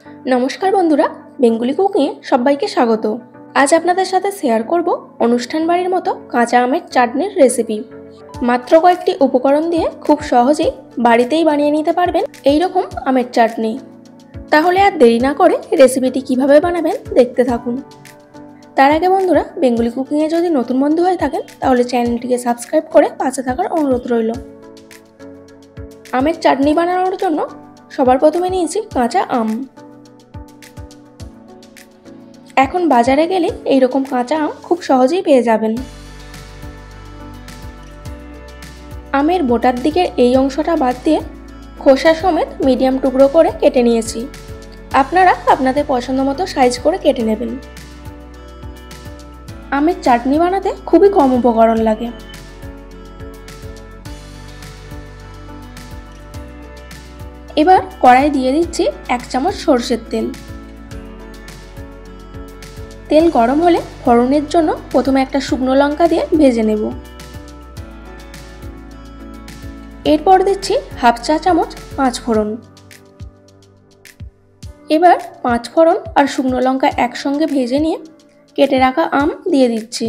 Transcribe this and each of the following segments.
নমস্কার বন্ধুরা, বেঙ্গলি কুকিংয়ে সবাইকে স্বাগত। আজ আপনাদের সাথে শেয়ার করব অনুষ্ঠান বাড়ির মতো কাঁচা আমের চাটনির রেসিপি। মাত্র কয়েকটি উপকরণ দিয়ে খুব সহজেই বাড়িতেই বানিয়ে নিতে পারবেন এই রকম আমের চাটনি। তাহলে আর দেরি না করে রেসিপিটি কিভাবে বানাবেন দেখতে থাকুন। তার আগে বন্ধুরা, বেঙ্গলি কুকিংয়ে যদি নতুন বন্ধু হয়ে থাকেন তাহলে চ্যানেলটিকে সাবস্ক্রাইব করে পাশে থাকার অনুরোধ রইল। আমের চাটনি বানানোর জন্য সবার প্রথমে নিয়েছি কাঁচা আম। এখন বাজারে গেলে এইরকম কাঁচা আম খুব সহজেই পেয়ে যাবেন। আমের বোটার দিকের এই অংশটা বাদ দিয়ে খোসা সমেত মিডিয়াম টুকরো করে কেটে নিয়েছি। আপনারা আপনাদের পছন্দ মতো সাইজ করে কেটে নেবেন। আমের চাটনি বানাতে খুবই কম উপকরণ লাগে। এবার কড়াই দিয়ে দিচ্ছি 1 চামচ সরষের তেল। তেল গরম হলে ফোড়নের জন্য প্রথমে একটা শুকনো লঙ্কা দিয়ে ভেজে নেব। এরপর দিচ্ছি 1/2 চা চামচ 5 ফোড়ন। এবার 5 ফোড়ন আর শুকনো লঙ্কা একসঙ্গে ভেজে নিয়ে কেটে রাখা আম দিয়ে দিচ্ছি।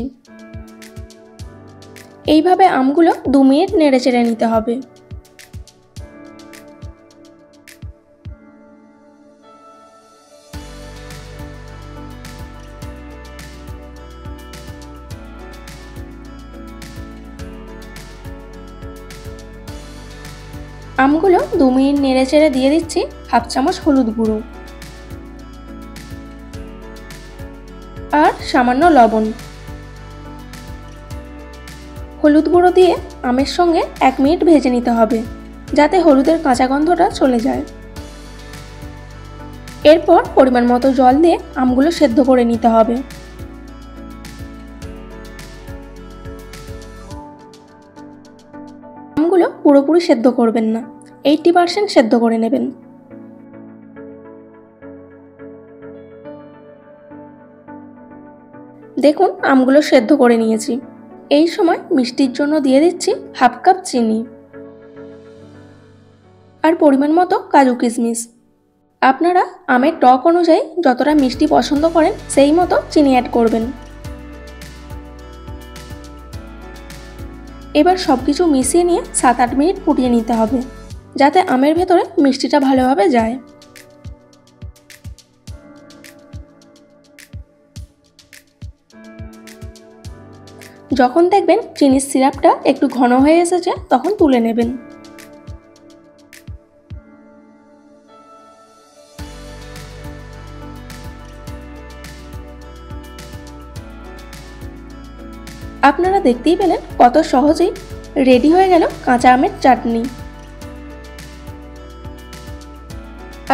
এইভাবে আমগুলো 2 মিনিট নেড়েচেড়ে নিতে হবে। আমগুলো 2 মিনিট নেড়েচেড়ে দিয়ে দিচ্ছি 1/2 চামচ হলুদ গুঁড়ো আর সামান্য লবণ। হলুদ গুঁড়ো দিয়ে আমের সঙ্গে 1 মিনিট ভেজে নিতে হবে যাতে হলুদের কাঁচা গন্ধটা চলে যায়। এরপর পরিমাণ মতো জল দিয়ে আমগুলো সেদ্ধ করে নিতে হবে। আমগুলো পুরোপুরি সেদ্ধ করবেন না, 80% সেদ্ধ করে নেবেন। দেখুন আমগুলো সেদ্ধ করে নিয়েছি। এই সময় মিষ্টির জন্য দিয়ে দিচ্ছি 1/2 কাপ চিনি আর পরিমাণ মতো কাজু কিশমিশ। আপনারা আমের টক অনুযায়ী যতটা মিষ্টি পছন্দ করেন সেই মতো চিনি অ্যাড করবেন। এবার সবকিছু মিশিয়ে নিয়ে 7-8 মিনিট ফুটিয়ে নিতে হবে যাতে আমের ভেতরে মিষ্টিটা ভালোভাবে যায়। যখন দেখবেন চিনির সিরাপটা একটু ঘন হয়ে এসেছে তখন তুলে নেবেন। আপনারা দেখতেই পেলেন কত সহজেই রেডি হয়ে গেল কাঁচা আমের চাটনি।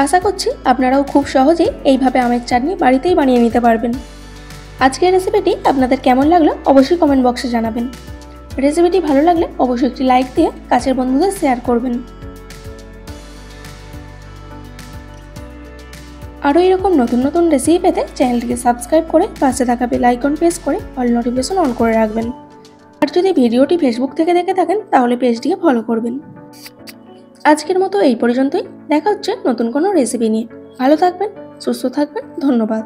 আশা করছি আপনারাও খুব সহজেই এইভাবে আমের চাটনি বাড়িতেই বানিয়ে নিতে পারবেন। আজকের রেসিপিটি আপনাদের কেমন লাগলো অবশ্যই কমেন্ট বক্সে জানাবেন। রেসিপিটি ভালো লাগলে অবশ্যই একটি লাইক দিয়ে কাছের বন্ধুদের শেয়ার করবেন। আরও এরকম নতুন নতুন রেসিপি পেতে চ্যানেলটিকে সাবস্ক্রাইব করে পাশে থাকা বেল আইকন প্রেস করে অল নোটিফিকেশন অন করে রাখবেন। আর যদি ভিডিওটি ফেসবুক থেকে দেখে থাকেন তাহলে পেজটিকে ফলো করবেন। আজকের মতো এই পর্যন্তই। দেখা হচ্ছে নতুন কোনো রেসিপি নিয়ে। ভালো থাকবেন, সুস্থ থাকবেন। ধন্যবাদ।